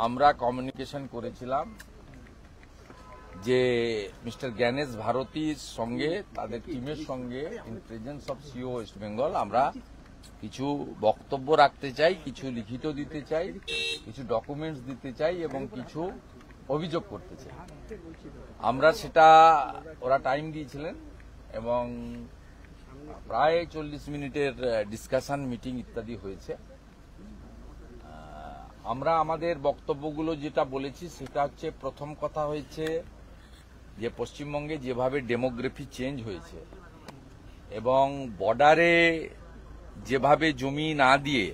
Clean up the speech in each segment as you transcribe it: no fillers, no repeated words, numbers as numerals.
আমরা কমিউনিকেশন করেছিলাম যে মিস্টার জ্ঞানেশ ভারতীর সঙ্গে তাদের টিমের সঙ্গে in presence of CEO West Bengal আমরা কিছু বক্তব্য রাখতে চাই, কিছু লিখিত দিতে চাই, কিছু ডকুমেন্টস দিতে চাই এবং কিছু অভিযোগ করতে চাই। আমরা সেটা ওরা টাইম দিয়েছিলেন এবং প্রায় 40 মিনিটের ডিসকাশন মিটিং ইত্যাদি হয়েছে। আমরা আমাদের বক্তব্যগুলো যেটা বলেছি সেটা হচ্ছে, প্রথম কথা হয়েছে যে পশ্চিমবঙ্গে যেভাবে ডেমোগ্রাফি চেঞ্জ হয়েছে এবং বর্ডারে যেভাবে জমি না দিয়ে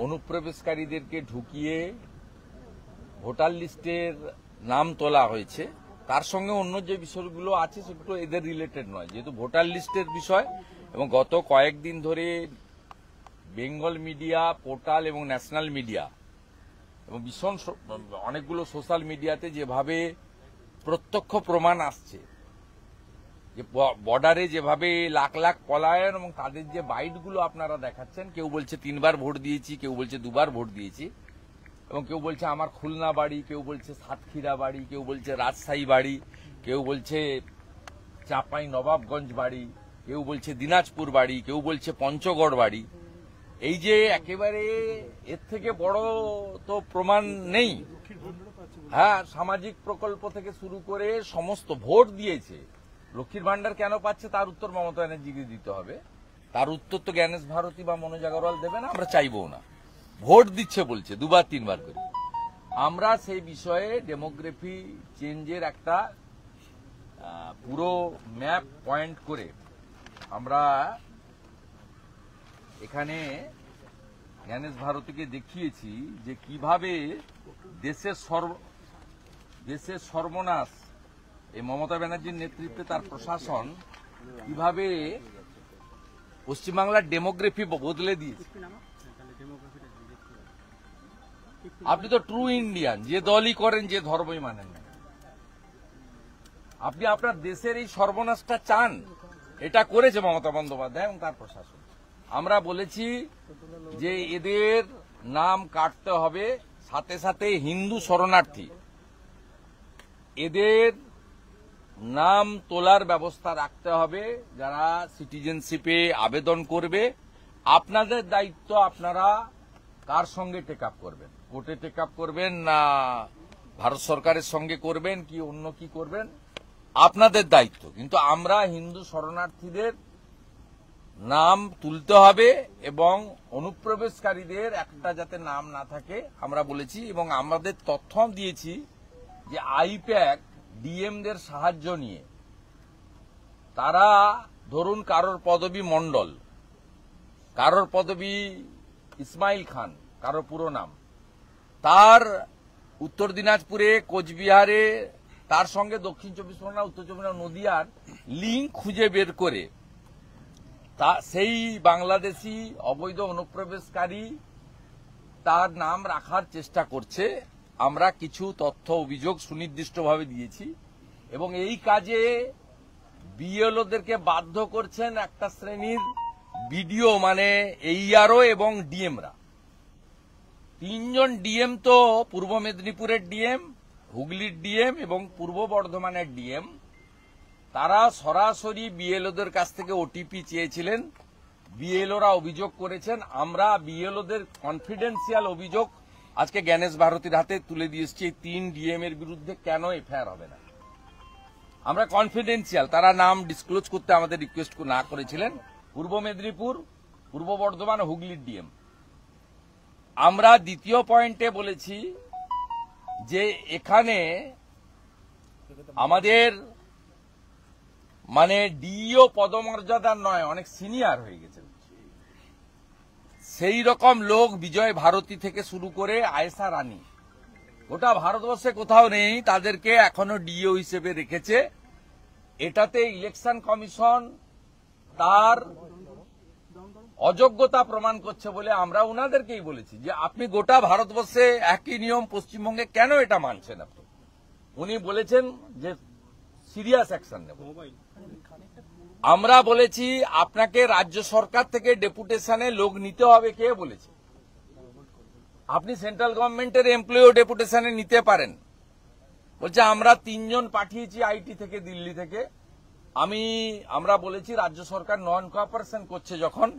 অনুপ্রবেশকারীদেরকে ঢুকিয়ে ভোটার লিস্টের নাম তোলা হয়েছে, তার সঙ্গে অন্য যে বিষয়গুলো আছে সেগুলো এদের রিলেটেড নয়, যেহেতু ভোটার লিস্টের বিষয়। এবং গত কয়েকদিন ধরে বেঙ্গল মিডিয়া পোর্টাল এবং ন্যাশনাল মিডিয়া এবং ভীষণ অনেকগুলো সোশ্যাল মিডিয়াতে যেভাবে প্রত্যক্ষ প্রমাণ আসছে যে বর্ডারে যেভাবে লাখ লাখ পলায়ন এবং তাদের যে বাইটগুলো আপনারা দেখাচ্ছেন, কেউ বলছে 3 বার ভোট দিয়েছি, কেউ বলছে 2 বার ভোট দিয়েছি, এবং কেউ বলছে আমার খুলনা বাড়ি, কেউ বলছে সাতক্ষীরা বাড়ি, কেউ বলছে রাজশাহী বাড়ি, কেউ বলছে চাঁপাই নবাবগঞ্জ বাড়ি, কেউ বলছে দিনাজপুর বাড়ি, কেউ বলছে পঞ্চগড় বাড়ি। এই যে একেবারে এর থেকে বড় তো প্রমাণ নেই। হ্যাঁ, সামাজিক প্রকল্প থেকে শুরু করে সমস্ত ভোট দিয়েছে। লক্ষ্মীর ভান্ডার কেন পাচ্ছে তার উত্তর মমতা ব্যানার্জিকে দিতে হবে, তার উত্তর তো জ্ঞানেশ ভারতী বা মনোজ আগরওয়াল দেবে না, আমরা চাইবও না। ভোট দিচ্ছে বলছে 2 বার 3 বার করে। আমরা সেই বিষয়ে ডেমোগ্রাফি চেঞ্জের একটা পুরো ম্যাপ পয়েন্ট করে আমরা এখানে জ্ঞানেশ ভারতীকে দেখিয়েছি যে কিভাবে দেশের সর্বনাশ এই মমতা ব্যানার্জির নেতৃত্বে তার প্রশাসন কিভাবে পশ্চিমবাংলার ডেমোগ্রাফি বদলে দিয়েছে। আপনি তো ট্রু ইন্ডিয়ান, যে দলই করেন, যে ধর্মই মানেন না, আপনি আপনার দেশের এই সর্বনাশটা চান। এটা করেছে মমতা বন্দ্যোপাধ্যায় এবং তার প্রশাসন। আমরা বলেছি যে এদের নাম কাটতে হবে, সাথে সাথে হিন্দু শরণার্থী এদের নাম তোলার ব্যবস্থা রাখতে হবে। যারা সিটিজেনশিপে আবেদন করবে, আপনাদের দায়িত্ব, আপনারা কার সঙ্গে টেক আপ করবেন, কোর্টে টেক আপ করবেন না ভারত সরকারের সঙ্গে করবেন কি অন্য কি করবেন, আপনাদের দায়িত্ব। কিন্তু আমরা হিন্দু শরণার্থীদের নাম তুলতে হবে এবং অনুপ্রবেশকারীদের একটা যাতে নাম না থাকে আমরা বলেছি। এবং আমাদের তথ্য দিয়েছি যে আইপ্যাক ডিএমদের সাহায্য নিয়ে তারা, ধরুন কারোর পদবী মণ্ডল, কারোর পদবী ইসমাইল খান, কারোর পুরো নাম, তার উত্তর দিনাজপুরে, কোচবিহারে, তার সঙ্গে দক্ষিণ 24 পরগনা, উত্তর 24 পরগনা, নদিয়ার লিঙ্ক খুঁজে বের করে তা সেই বাংলাদেশি অবৈধ অনুপ্রবেশকারী তার নাম রাখার চেষ্টা করছে। আমরা কিছু তথ্য অভিযোগ সুনির্দিষ্টভাবে দিয়েছি এবং এই কাজে বিএলওদেরকে বাধ্য করছেন একটা শ্রেণীর বিডিও, মানে এইআরও এবং ডিএমরা। 3 জন ডিএম তো পূর্ব মেদিনীপুরের ডিএম, হুগলির ডিএম এবং পূর্ব বর্ধমানের ডিএম, তারা সরাসরি বিএলওদের কাছ থেকে ওটিপি চেয়েছিলেন। বিএলওরা অভিযোগ করেছেন। আমরা বিএলওদের কনফিডেন্সিয়াল অভিযোগ আজকে জ্ঞানেশ ভারতীর হাতে তুলে দিয়েছি। এই 3 ডিএম এর বিরুদ্ধে কেন এফআইআর হবে না, আমরা কনফিডেন্সিয়াল, তারা নাম ডিসক্লোজ করতে আমাদের রিকোয়েস্ট না করেছিলেন। পূর্ব মেদিনীপুর, পূর্ব বর্ধমান, হুগলির ডিএম। আমরা দ্বিতীয় পয়েন্টে বলেছি যে এখানে আমাদের মানে ডিইও পদমর্যাদার নয়, অনেক সিনিয়র হয়ে গেছে, সেই রকম লোক বিজয় ভারতী থেকে শুরু করে আয়েশা রানী গোটা ভারতবর্ষে কোথাও নেই, তাদেরকে এখনো ডিইও হিসেবে রেখেছে। এটাতে ইলেকশন কমিশন তার অযোগ্যতা প্রমাণ করছে বলে আমরা উনাদেরকেই বলেছি যে আপনি গোটা ভারতবর্ষে একই নিয়ম, পশ্চিমবঙ্গে কেন এটা মানছেন আপনি। উনি বলেছেন যে সিরিয়াস অ্যাকশন নেব। আমরা বলেছি আপনাকে রাজ্য সরকার থেকে ডেপুটেশনে লোক নিতে হবে, কে বলেছে? আপনি সেন্ট্রাল গভর্নমেন্টের এমপ্লয়ি ডেপুটেশনে নিতে পারেন। বলছে আমরা 3 জন পাঠিয়েছি আইটি থেকে, দিল্লি থেকে। আমরা বলেছি রাজ্য সরকার নন কোঅপারেশন করছে, যখন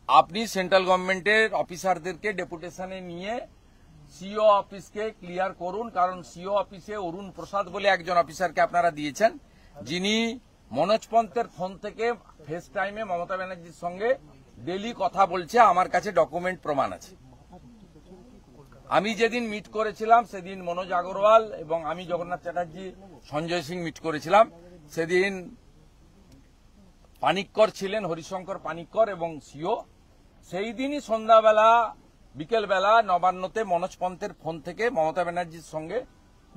আপনি সেন্ট্রাল গভর্নমেন্টের অফিসারদেরকে ডেপুটেশনে নিয়ে সিও অফিসকে ক্লিয়ার করুন, কারণ সিও অফিসে অরুণ প্রসাদ বলে একজন অফিসারকে আপনারা দিয়েছেন, যিনি মনোজ পন্থের ফোন থেকে ফেস টাইমে মমতা ব্যানার্জির সঙ্গে ডেলি কথা বলছে। আমার কাছে ডকুমেন্ট প্রমাণ আছে। আমি যেদিন মিট করেছিলাম সেদিন মনোজ আগরওয়াল এবং আমি, জগন্নাথ চ্যাটার্জি, সঞ্জয় সিং মিট করেছিলাম। সেদিন পানিক্কর ছিলেন, হরিশঙ্কর পানিক্কর এবং সিও। সেই দিনই সন্ধ্যাবেলা বিকেলবেলা নবান্নতে মনোজ পন্থের ফোন থেকে মমতা ব্যানার্জির সঙ্গে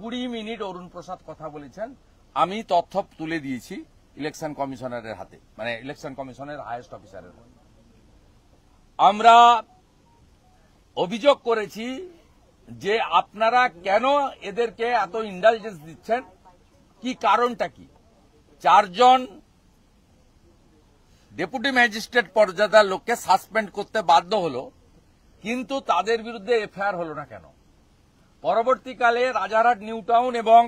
20 মিনিট অরুণ প্রসাদ কথা বলেছেন। আমি তথ্য তুলে দিয়েছি ইলেকশন কমিশনারের হাতে, মানে ইলেকশন কমিশনের হাইয়েস্ট অফিসারের হাতে। আমরা অভিযোগ করেছি যে আপনারা কেন এদেরকে এত ইন্ডালজেন্স দিচ্ছেন, কি কারণটা কি? 4 জন ডেপুটি ম্যাজিস্ট্রেট পর্যায়ের লোককে সাসপেন্ড করতে বাধ্য হলো, কিন্তু তাদের বিরুদ্ধে এফআইআর হলো না কেন? পরবর্তীকালে রাজারহাট নিউ টাউন এবং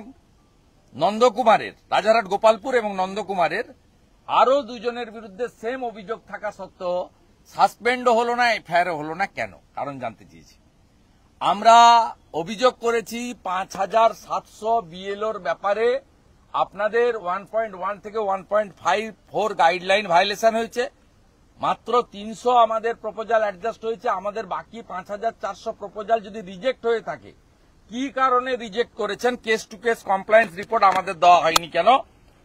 নন্দকুমারের, রাজারহাট গোপালপুর এবং নন্দকুমারের আরো 2 জনের বিরুদ্ধে সেম অভিযোগ থাকা সত্ত্বেও সাসপেন্ড হলো না, এফআইআর হলো না কেন? কারণ জানতে চেয়েছি। আমরা অভিযোগ করেছি 5700 বিএলওর ব্যাপারে আপনাদের 1.1 থেকে 1.54 গাইডলাইন ভায়োলেশন হয়েছে। মাত্র 300 আমাদের প্রপোজাল অ্যাডজাস্ট হয়েছে। আমাদের বাকি 5400 প্রপোজাল যদি রিজেক্ট হয়ে থাকে, কি কারণে রিজেক্ট করেছেন? Case to case compliance report আমাদের দেওয়া হয়নি কেন?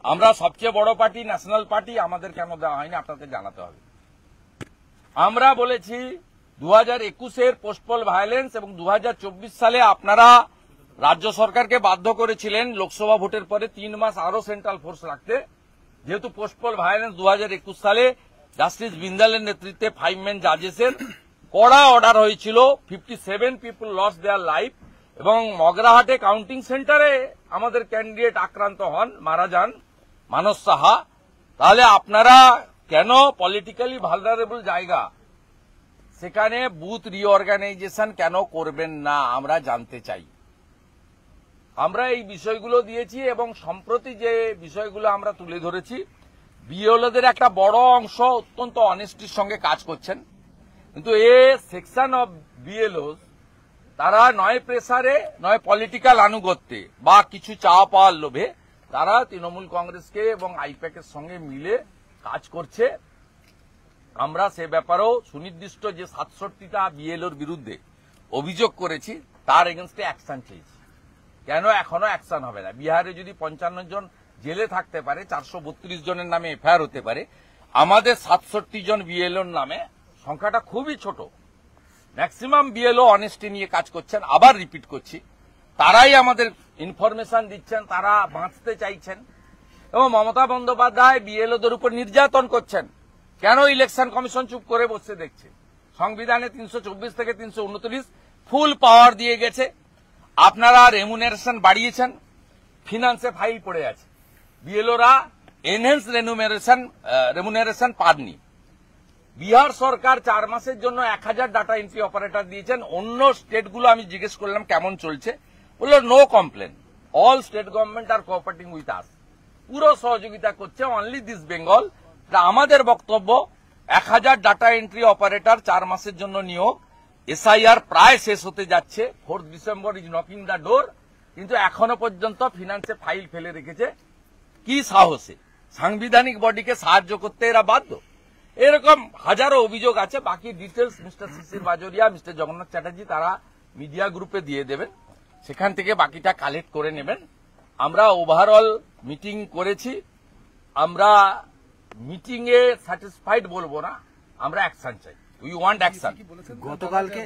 আমরা সবচেয়ে বড় পার্টি, ন্যাশনাল পার্টি, আমাদের কেন দেওয়া হয়নি আপনাদের জানাতে হবে। আমরা বলেছি 2021-এর পোস্টপল ভায়োলেন্স এবং 2024 সালে আপনারা রাজ্য সরকারকে বাধ্য করেছিলেন লোকসভা ভোটের পরে 3 মাস আরো সেন্ট্রাল ফোর্স রাখতে। যেহেতু পোস্টপল ভায়োলেন্স 2021 সালে জাস্টিস বিন্দালের নেতৃত্বে 5 মেন জাজেসের কড়া অর্ডার হয়েছিল, 57 পিপল লস দেয়ার লাইফ, এবং মগরাহাটে কাউন্টিং সেন্টারে আমাদের ক্যান্ডিডেট আক্রান্ত হন, মারা যান মানস সাহা। তাহলে আপনারা কেন পলিটিক্যালি ভালনারেবল জায়গা সেখানে বুথ রিঅর্গানাইজেশন কেন করবেন না আমরা জানতে চাই। আমরা এই বিষয়গুলো দিয়েছি এবং সম্প্রতি যে বিষয়গুলো আমরা তুলে ধরেছি, বিএলওদের একটা বড় অংশ অত্যন্ত অনেস্টির সঙ্গে কাজ করছেন, কিন্তু এ সেকশন অফ বিএলওস তারা নয় প্রেসারে নয় পলিটিক্যাল আনুগত্যে বা কিছু চাওয়া পাওয়ার লোভে তারা তৃণমূল কংগ্রেসকে এবং আইপ্যাকের সঙ্গে মিলে কাজ করছে। আমরা সে ব্যাপারেও সুনির্দিষ্ট যে 67টা বিএলওর বিরুদ্ধে অভিযোগ করেছি তার এগেনস্টে অ্যাকশন চেয়েছি। কেন এখনো অ্যাকশন হবে না? বিহারে যদি 55 জন জেলে থাকতে পারে, 432 জনের নামে এফআইআর হতে পারে, আমাদের 67 জন বিএলওর নামে সংখ্যাটা খুবই ছোট। ম্যাক্সিমাম বিএলও অনেস্টি নিয়ে কাজ করছেন। আবার রিপিট করছি, তারাই আমাদের ইনফরমেশন দিচ্ছেন, তারা বাঁচতে চাইছেন, এবং মমতা বন্দ্যোপাধ্যায় বিএলওদের উপর নির্যাতন করছেন। কেন ইলেকশন কমিশন চুপ করে বসে দেখছে? সংবিধানে 324 থেকে 329 ফুল পাওয়ার দিয়ে গেছে। আপনারা রেমুনারেশন বাড়িয়েছেন, ফিনান্সে ফাইল পড়ে আছে, বিএলওরা এনহ্যান্স রেমুনারেশন পাননি। বিহার সরকার 4 মাসের জন্য 1000 ডাটা এন্ট্রি অপারেটর দিয়েছেন। অন্য স্টেটগুলো আমি জিজ্ঞেস করলাম কেমন চলছে, বলল no complain, all state government are cooperating with us, পুরো সহযোগিতা করছে, অনলি দিস বেঙ্গল। আমাদের বক্তব্য 1000 ডাটা এন্ট্রি অপারেটর 4 মাসের জন্য নিয়োগ, এসআইআর প্রায় শেষ হতে যাচ্ছে, 4 December is knocking the door, কিন্তু এখনো পর্যন্ত ফিনান্সে ফাইল ফেলে রেখেছে। কি সাহসে? সাংবিধানিক বডিকে সাহায্য করতে এরা বাধ্য। এরকম হাজারো অভিযোগ আছে। বাকি ডিটেলস মিস্টার শিশির বাজোরিয়া, মিস্টার জগন্নাথ চ্যাটার্জি তারা মিডিয়া গ্রুপে দিয়ে দেবেন, সেখান থেকে বাকিটা কালেক্ট করে নেবেন। আমরা ওভারঅল মিটিং করেছি, আমরা মিটিং এ স্যাটিসফাইড বলবো না, আমরা অ্যাকশন চাই, উই ওয়ান্ট অ্যাকশন। গতকালকে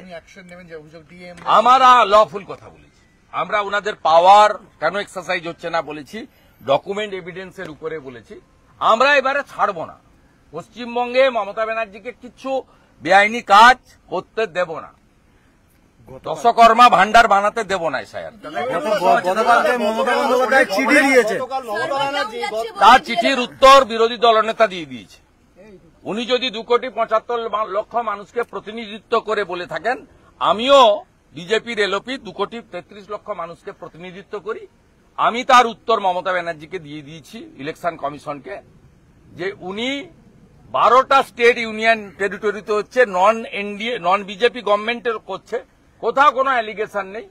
আমরা লফুল কথা বলেছি, আমরা ওনাদের পাওয়ার কেন এক্সারসাইজ হচ্ছে না বলেছি, ডকুমেন্ট এভিডেন্সের উপরে বলেছি। আমরা এবারে ছাড়ব না, পশ্চিমবঙ্গে মমতা ব্যানার্জিকে কিছু বেআইনি কাজ করতে দেব না, দশকর্মা ভান্ডার বানাতে দেব না। গতকালকে মমতা বন্দ্যোপাধ্যায় চিঠি দিয়েছে, তার চিঠির উত্তর বিরোধী দলনেতা দিয়ে দিয়েছে। উনি যদি 2.75 কোটি মানুষকে প্রতিনিধিত্ব করে বলে থাকেন, আমিও বিজেপির এলওপি 2,33,00,000 মানুষকে প্রতিনিধিত্ব করি। আমি তার উত্তর মমতা ব্যানার্জিকে দিয়ে দিয়েছি, ইলেকশন কমিশনকে, যে উনি 12টা স্টেট ইউনিয়ন টেরিটরিতে হচ্ছে, নন বিজেপি গভর্নমেন্টের করছে, কোথাও কোনো অ্যালিগেশন নেই।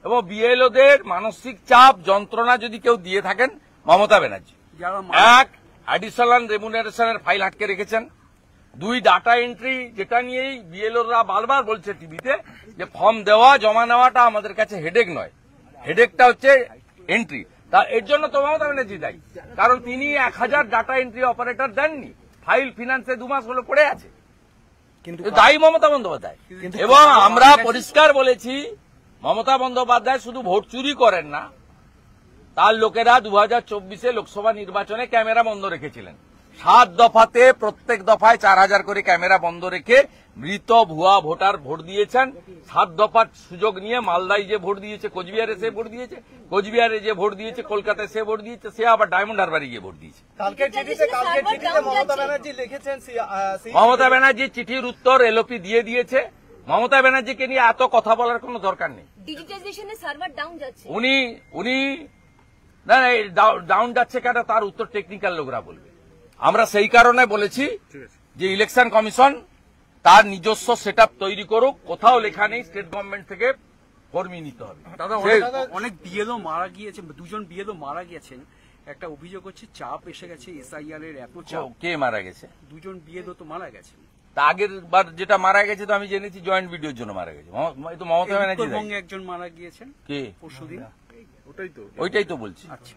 এবং বিএলওদের মানসিক চাপ যন্ত্রণা যদি কেউ দিয়ে থাকেন মমতা ব্যানার্জি। এক, অ্যাডিশনাল রেমুনারেশনের ফাইল আটকে রেখেছেন। 2, ডাটা এন্ট্রি, যেটা নিয়েই বিএলওরা বারবার বলছে টিভিতে যে ফর্ম দেওয়া জমা নেওয়াটা আমাদের কাছে হেডেক নয়, হেডেকটা হচ্ছে এন্ট্রি। তা এর জন্য তো মমতা ব্যানার্জি দায়ী, কারণ তিনি 1000 ডাটা এন্ট্রি অপারেটর দেননি। ফাইল ফিনান্সে 2 মাস হলো পড়ে আছে, কিন্তু দায়ী মমতা বন্দ্যোপাধ্যায়। এবং আমরা পরিষ্কার বলেছি, মমতা বন্দ্যোপাধ্যায় শুধু ভোট চুরি করেন না, তার লোকেরা 2024 লোকসভা নির্বাচনে ক্যামেরা বন্ধ রেখেছিলেন। 7 দফাতে প্রত্যেক দফায় 4000 করে ক্যামেরা বন্ধ রেখে মৃত ভুয়া ভোটার ভোট দিয়েছেন। 7 দফার সুযোগ নিয়ে মালদায় যে ভোট দিয়েছে, কোচবিহারে সে ভোট দিয়েছে, কোচবিহারে যে ভোট দিয়েছে, কলকাতায় সে ভোট দিয়েছে, সে আবার ডায়মন্ড হারবারে গিয়ে ভোট দিয়েছে। কালকের চিঠিতে মমতা ব্যানার্জি লিখেছেন, মমতা ব্যানার্জি চিঠির উত্তর এলওপি দিয়ে দিয়েছে। মমতা ব্যানার্জিকে নিয়ে এত কথা বলার কোনো দরকার নেই। ডিজিটাইজেশনে সার্ভার ডাউন যাচ্ছে, উনি না ডাউন যাচ্ছে কেন, তার উত্তর টেকনিক্যাল লোকরা বলবে। আমরা সেই কারণে বলেছি যে ইলেকশন কমিশন তার নিজস্ব সেটআপ তৈরি করুক। কোথাও লেখা নেই স্টেট গভর্নমেন্ট থেকে কর্মী নিতে হবে। দাদা অনেক বিএলও মারা গিয়েছেন, 2জন বিএলও মারা গেছেন, একটা অভিযোগ হচ্ছে চাপ এসে গেছে এসআইআর এর, এত চাপ। কে মারা গেছে? 2জন বিএলও তো মারা গেছেন। তা আগের বার যেটা মারা গেছে তো আমি জেনেছি জয়েন্ট ভিডিওর জন্য মারা গেছে। তো মমতা ব্যানার্জি উত্তরবঙ্গে একজন মারা গিয়েছেন কে? পরশুদিন। ওইটাই তো বলছি। আচ্ছা,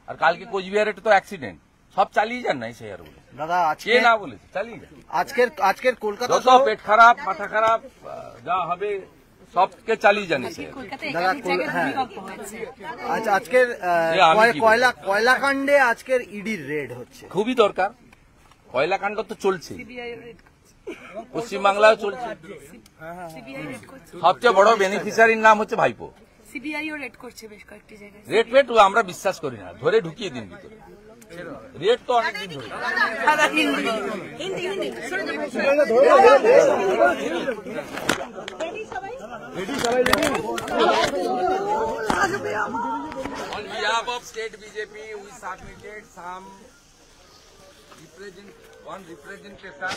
আর কালকে কোচবিহারে তো অ্যাক্সিডেন্ট। সব চালিয়ে যান না এসআইআর বলে। দাদা কে না বলেছে চালিয়ে যান। আজকের কলকাতা যত পেট খারাপ মাথা খারাপ যা হবে সবকে চালিয়ে যান এসআইআর। দাদা আজকের আমি কি বলবো? কয়লাকাণ্ডে আজকের ইডির রেড হচ্ছে, খুবই দরকার। কয়লাকাণ্ড তো চলছে, পশ্চিমবাংলায় চলছে। সবচেয়ে বড় বেনিফিশিয়ারির নাম হচ্ছে ভাইপো। সিবিআইও রেড করছে বেশ কয়েকটি জায়গায়। রেট ফেট আমরা বিশ্বাস করি না, ধরে ঢুকিয়ে দিন ভিতরে। রেট তো অনেকদিন ধরে। On behalf of state BJP, we submitted some representation.